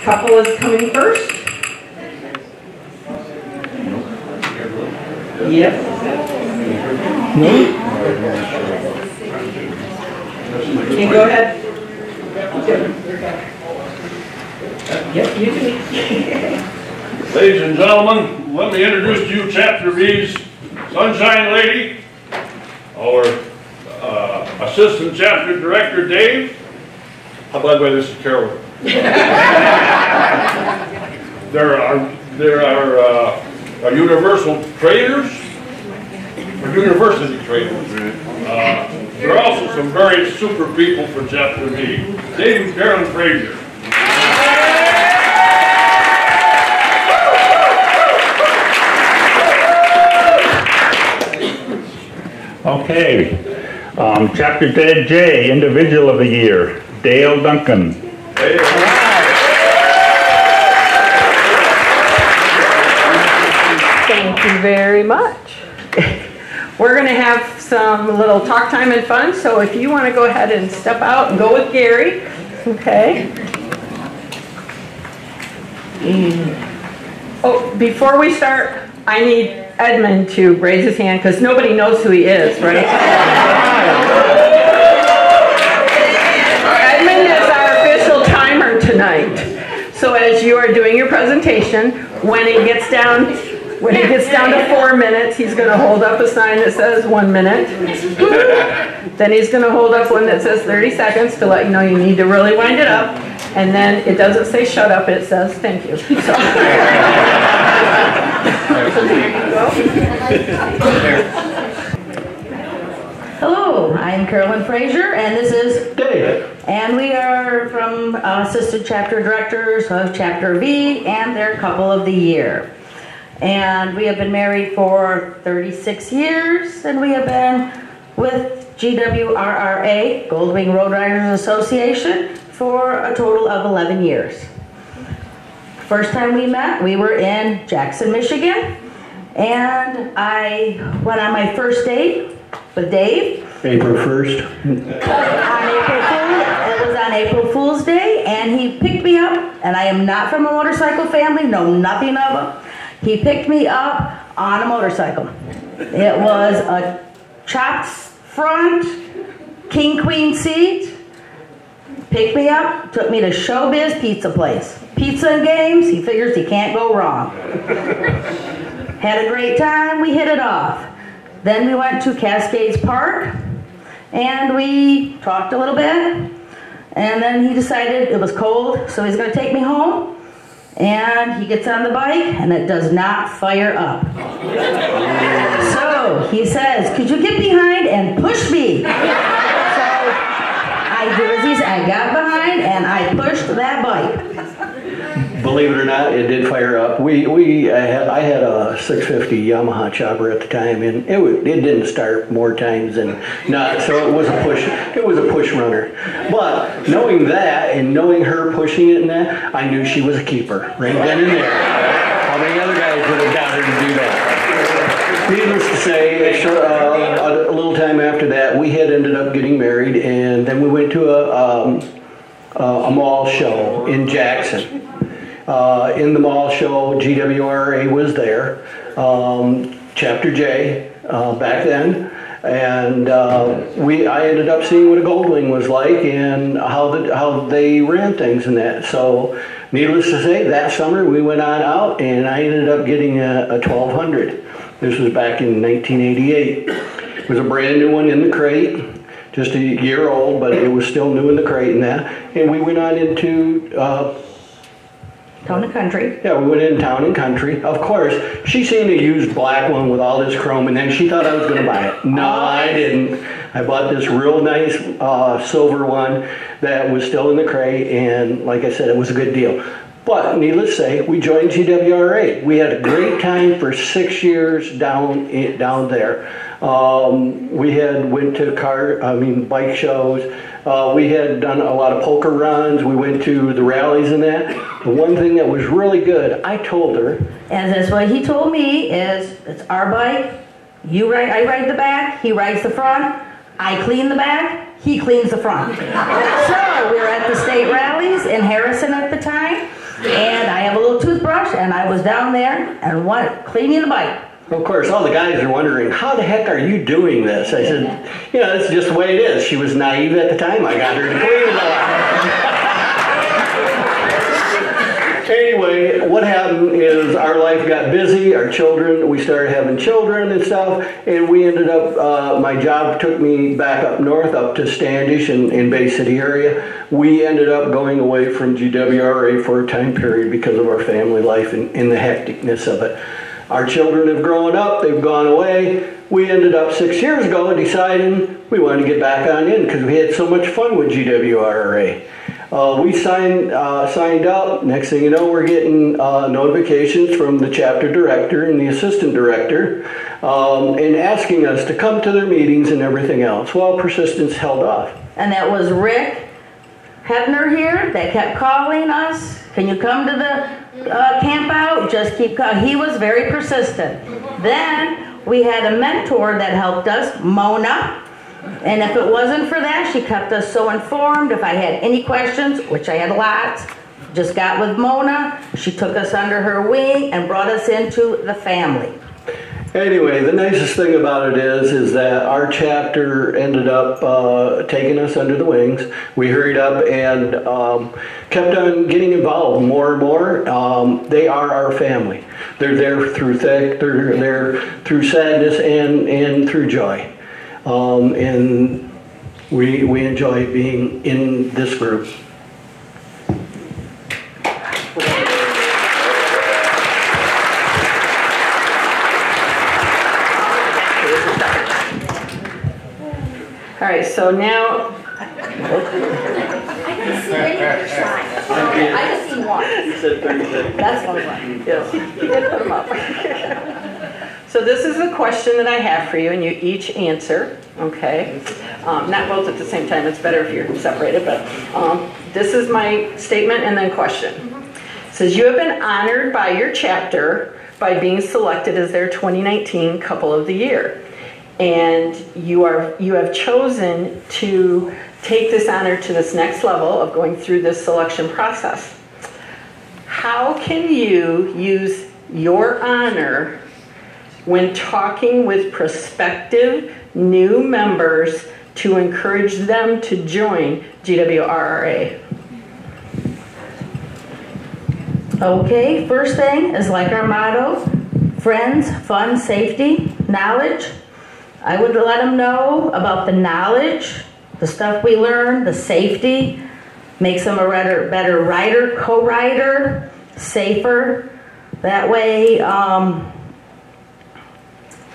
couple is coming first. Yep. No? You go ahead. Yep, you can. Ladies and gentlemen, let me introduce to you Chapter V's Sunshine Lady, our Assistant Chapter Director, Dave. By the way, this is Carolyn. There are universal traders, or university traders. There are also some very super people for Chapter V. Dave and Carolyn Frazer. Okay, Chapter J, Individual of the Year, Dale Duncan. Thank you very much. We're going to have some little talk time and fun, so if you want to go ahead and step out and go with Gary, okay? Oh, before we start, I need Edmund to raise his hand because nobody knows who he is, right? Edmund is our official timer tonight. So as you are doing your presentation, when it gets down to 4 minutes, he's going to hold up a sign that says 1 minute. Then he's going to hold up one that says 30 seconds to let you know you need to really wind it up. And then it doesn't say shut up, it says thank you. So there you go. Hello, I'm Carolyn Frazer, and this is Dave. And we are from Assistant Chapter Directors of Chapter V and their Couple of the Year. And we have been married for 36 years, and we have been with GWRRA, Goldwing Road Riders Association, for a total of 11 years. First time we met, we were in Jackson, Michigan, and I went on my first date with Dave. April 1st. It was on April Fool's Day, and he picked me up, and I am not from a motorcycle family, know nothing of them. He picked me up on a motorcycle. It was a chopped front, king queen seat. Picked me up, took me to Showbiz Pizza Place. Pizza and games, he figures he can't go wrong. Had a great time, we hit it off. Then we went to Cascades Park, and we talked a little bit, and then he decided it was cold, so he's gonna take me home, and he gets on the bike, and it does not fire up. So he says, could you get behind and push me? I got behind and I pushed that bike. Believe it or not, it did fire up. I had a 650 Yamaha chopper at the time, and it didn't start more times than not. So it was a push. It was a push runner. But knowing that and knowing her pushing it and that, I knew she was a keeper right then and there. How many other guys would have got her to do that? Needless to say, a little time after that, we had ended up getting married, and then we went to a mall show in Jackson. In the mall show, GWRRA was there, Chapter J back then, and I ended up seeing what a Goldwing was like and how they ran things and that. So, needless to say, that summer we went on out, and I ended up getting a 1200. This was back in 1988. It was a brand new one in the crate, just a year old, but it was still new in the crate and that. And we went on into Town and Country. Yeah, we went in Town and Country. Of course, she seen a used black one with all this chrome, and then she thought I was going to buy it. No, I didn't. I bought this real nice silver one that was still in the crate, and like I said, it was a good deal. But needless to say, we joined GWRRA. We had a great time for 6 years down there. We had went to bike shows. We had done a lot of polka runs. We went to the rallies and that. The one thing that was really good, I told her. And that's what he told me is, it's our bike. I ride the back, he rides the front. I clean the back, he cleans the front. So we were at the state rallies in Harrison at the time. and I was down there and cleaning the bike. Of course, all the guys are wondering, how the heck are you doing this? I said, it's just the way it is. She was naive at the time. I got her to clean it all. Anyway, what happened is our life got busy, our children, we started having children and stuff, and we ended up, my job took me back up north, up to Standish in Bay City area. We ended up going away from GWRRA for a time period because of our family life and the hecticness of it. Our children have grown up, they've gone away. We ended up 6 years ago deciding we wanted to get back on in because we had so much fun with GWRRA. We signed up. Next thing you know, we're getting notifications from the chapter director and the assistant director and asking us to come to their meetings and everything else. Well, persistence held off. And that was Rick Hebner here that kept calling us. Can you come to the camp out? Just keep calling. He was very persistent. Then we had a mentor that helped us, Mona. And if it wasn't for that, she kept us so informed. If I had any questions, which I had lots, just got with Mona. She took us under her wing and brought us into the family. Anyway, the nicest thing about it is that our chapter ended up taking us under the wings. We hurried up and kept on getting involved more and more. They are our family. They're there through thick, they're there through sadness and through joy. And we enjoy being in this group. All right, so now, I didn't see any of your signs. I just seen one. You said 30 seconds. That's one. yes, you did put them up. So this is the question that I have for you, and you each answer, okay? Not both at the same time, it's better if you're separated, but this is my statement and then question. It says, you have been honored by your chapter by being selected as their 2019 Couple of the Year. And you have chosen to take this honor to this next level of going through this selection process. How can you use your honor when talking with prospective new members to encourage them to join GWRRA? Okay, first thing is like our motto, friends, fun, safety, knowledge. I would let them know about the knowledge, the stuff we learn, the safety, makes them a better writer, co-writer, safer. That way,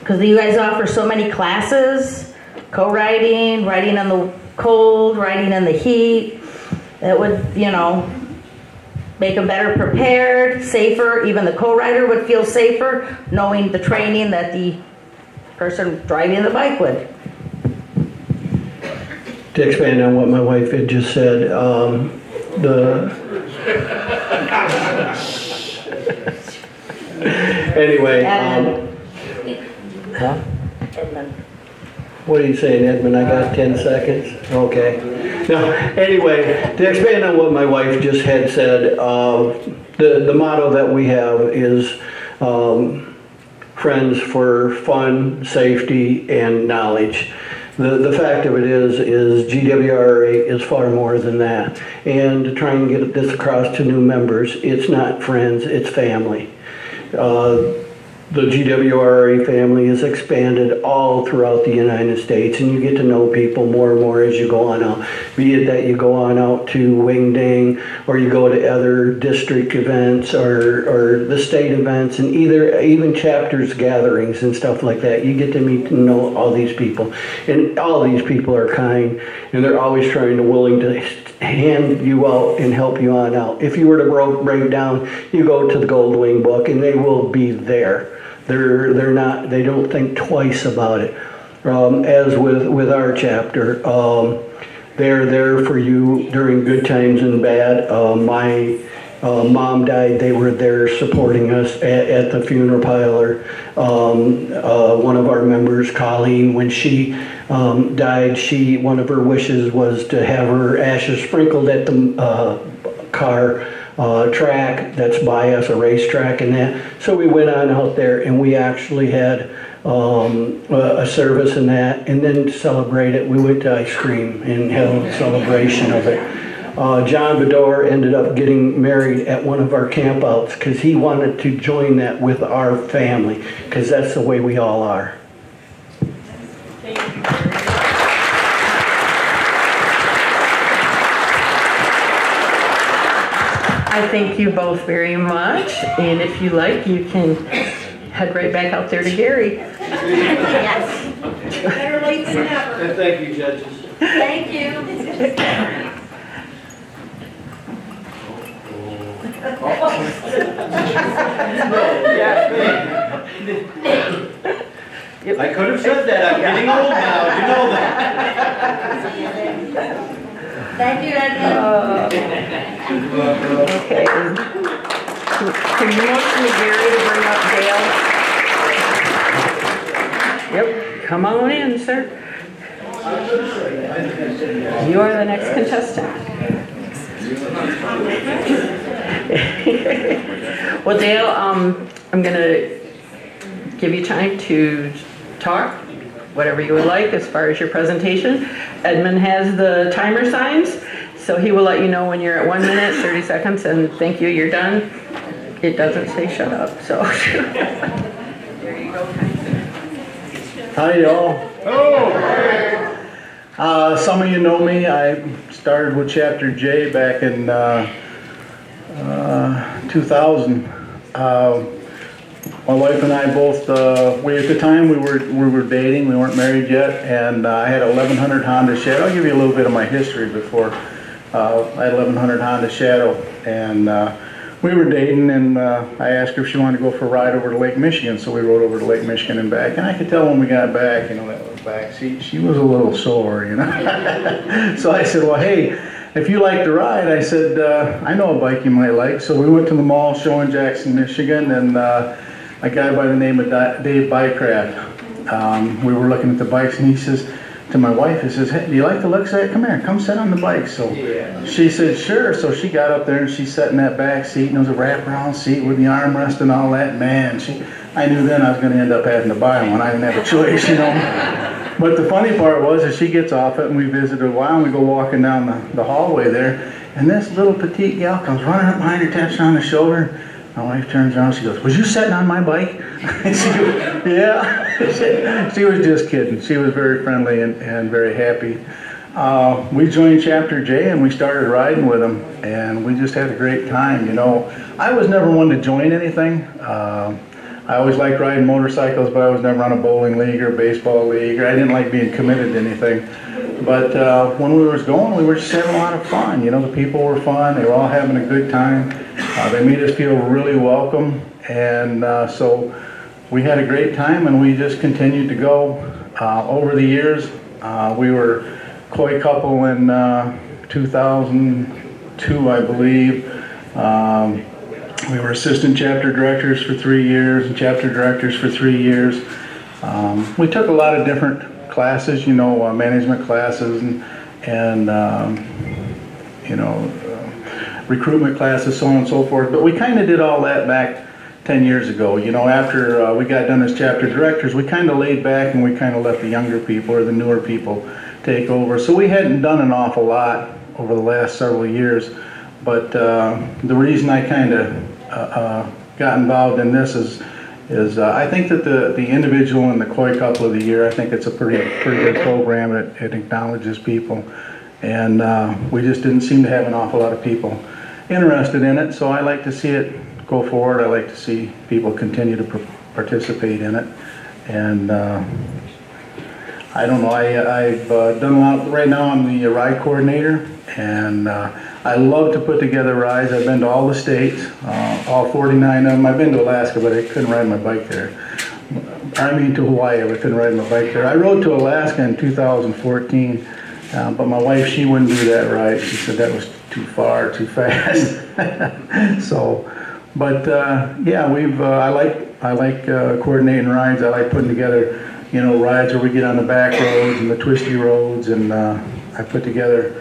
because you guys offer so many classes, co-writing, writing in the cold, writing in the heat, that would, make them better prepared, safer. Even the co-writer would feel safer knowing the training that the person driving the bike would. To expand on what my wife had just said, anyway, huh? What are you saying, Edmund? I got 10 seconds? Okay. No, anyway, to expand on what my wife just had said, the motto that we have is friends for fun, safety, and knowledge. The fact of it is GWRRA is far more than that. And to try and get this across to new members, it's not friends, it's family. The GWRRA family is expanded all throughout the United States, and you get to know people more and more as you go on out. Be it that you go on out to Wingding, or you go to other district events, or the state events, and even chapters gatherings and stuff like that. You get to meet and know all these people, and all these people are kind, and they're always willing to hand you out and help you on out. If you were to break down, you go to the Gold Wing book, and they will be there. They don't think twice about it. As with our chapter, they're there for you during good times and bad. My mom died, they were there supporting us at the funeral pyre. One of our members, Colleen, when she died, one of her wishes was to have her ashes sprinkled at the car track that's by us, a racetrack and that. So we went on out there and we actually had a service and that, and then to celebrate it, we went to ice cream and had a celebration of it. John Bedore ended up getting married at one of our campouts because he wanted to join that with our family, because that's the way we all are. I thank you both very much, and if you like, you can head right back out there to Gary. Yes. Better late than never. And thank you, judges. Thank you. I could have said that. I'm getting old now. You know that. Thank you, Edmund. Okay. Can you motion to Gary to bring up Dale? Yep, come on in, sir. You are the next contestant. Well, Dale, I'm going to give you time to talk, whatever you would like as far as your presentation. Edmund has the timer signs, so he will let you know when you're at 1 minute, 30 seconds, and thank you, you're done. It doesn't say shut up, so. There you go. Hi, y'all. Hello. Some of you know me. I started with Chapter J back in 2000. My wife and I both, at the time we were dating, we weren't married yet, and I had a 1100 Honda Shadow. I'll give you a little bit of my history before. I had a 1100 Honda Shadow, and we were dating, and I asked her if she wanted to go for a ride over to Lake Michigan, so we rode over to Lake Michigan and back, and I could tell when we got back, you know, that was back seat, she was a little sore, you know. So I said, well, hey, if you like to ride, I said, I know a bike you might like. So we went to the mall show in Jackson, Michigan, and a guy by the name of Dave Bycraft, we were looking at the bikes, and he says to my wife, he says, hey, do you like the looks of it? Come here, come sit on the bike. So she said, sure. So she got up there and she sat in that back seat, and it was a wraparound seat with the armrest and all that. Man, I knew then I was going to end up having to buy one. I didn't have a choice, you know. But the funny part was, as she gets off it and we visited a while, and we go walking down the hallway there, and this little petite gal comes running up behind her, taps her on the shoulder. My wife turns around, she goes, was you sitting on my bike? And she goes, yeah. She was just kidding. She was very friendly and very happy. We joined Chapter J and we started riding with them, and we just had a great time, you know. I was never one to join anything. I always liked riding motorcycles, but I was never on a bowling league or baseball league, or I didn't like being committed to anything. But when we was going, we were just having a lot of fun. You know, the people were fun. They were all having a good time. They made us feel really welcome, and so we had a great time, and we just continued to go. Over the years, we were COY couple in 2002, I believe. We were assistant chapter directors for 3 years and chapter directors for 3 years. We took a lot of different classes, you know, management classes and you know, recruitment classes, so on and so forth. But we kind of did all that back 10 years ago. You know, after we got done as chapter directors, we kind of laid back and we kind of let the younger people or the newer people take over. So we hadn't done an awful lot over the last several years. But the reason I kind of got involved in this is I think that the individual and the COY couple of the year, I think it's a pretty good program. It acknowledges people, and we just didn't seem to have an awful lot of people interested in it. So I like to see it go forward. I like to see people continue to participate in it, and I don't know. I've done a lot. Right now I'm the ride coordinator, and I love to put together rides. I've been to all the states, all 49 of them. I've been to Alaska, but I couldn't ride my bike there. I mean to Hawaii, but I couldn't ride my bike there. I rode to Alaska in 2014, but my wife, she wouldn't do that ride. She said that was too far, too fast. So, but yeah, I like coordinating rides. I like putting together, you know, rides where we get on the back roads and the twisty roads, and I put together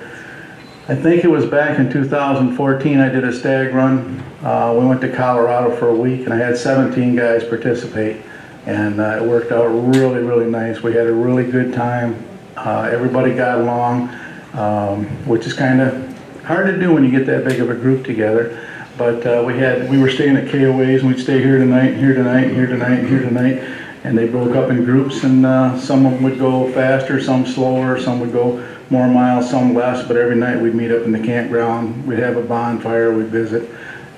I think it was back in 2014, I did a stag run. We went to Colorado for a week and I had 17 guys participate. And it worked out really, really nice. We had a really good time. Everybody got along, which is kind of hard to do when you get that big of a group together. But we were staying at COYs and we'd stay here tonight, here tonight, here tonight, here tonight. And they broke up in groups and some of them would go faster, some slower, some would go more miles, some less. But every night we'd meet up in the campground. We'd have a bonfire, we'd visit.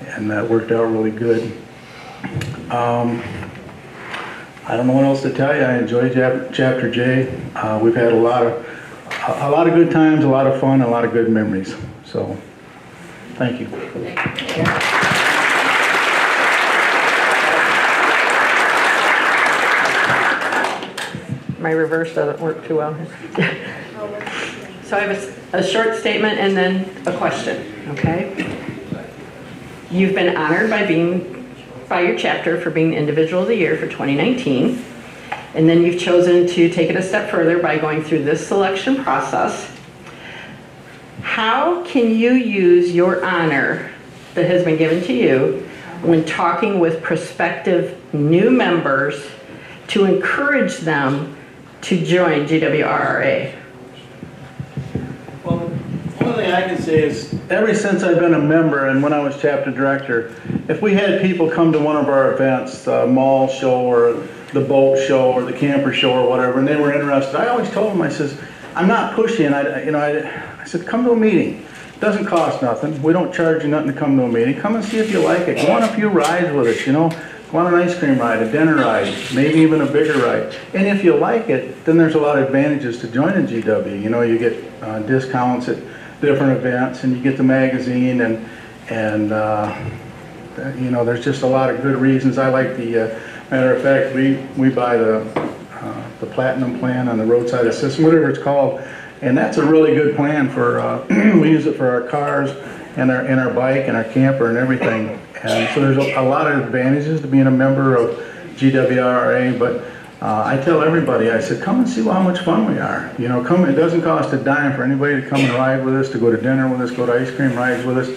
And that worked out really good. I don't know what else to tell you. I enjoyed Chapter J. We've had a lot of good times, a lot of fun, a lot of good memories. So, thank you. My reverse doesn't work too well. So I have a short statement and then a question, okay? You've been honored by your chapter for being Individual of the Year for 2019. And then you've chosen to take it a step further by going through this selection process. How can you use your honor that has been given to you when talking with prospective new members to encourage them to join GWRRA? Well, one thing I can say is, ever since I've been a member and when I was chapter director, if we had people come to one of our events, the mall show or the boat show or the camper show or whatever, and they were interested, I always told them, I says, I'm not pushy, and I said, come to a meeting. It doesn't cost nothing. We don't charge you nothing to come to a meeting. Come and see if you like it. Go on a few rides with us, you know. Go on an ice cream ride, a dinner ride, maybe even a bigger ride. And if you like it, then there's a lot of advantages to joining GW. You know, you get discounts at different events, and you get the magazine, and you know, there's just a lot of good reasons. I like the matter of fact, we buy the platinum plan on the roadside assistance, whatever it's called, and that's a really good plan for. We use it for our cars and our bike and our camper and everything. And so there's a lot of advantages to being a member of GWRRA, but I tell everybody, I said, come and see how much fun we are. You know, come. It doesn't cost a dime for anybody to come and ride with us, to go to dinner with us, go to ice cream rides with us,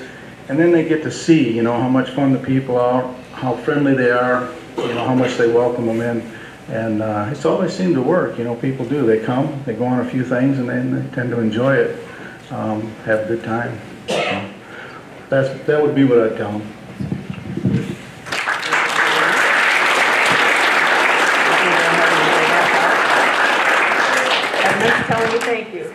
and then they get to see, you know, how much fun the people are, how friendly they are, you know, how much they welcome them in, and it's always seemed to work. You know, people do. They come, they go on a few things, and then they tend to enjoy it, have a good time. So that would be what I'd tell them. Telling you thank you.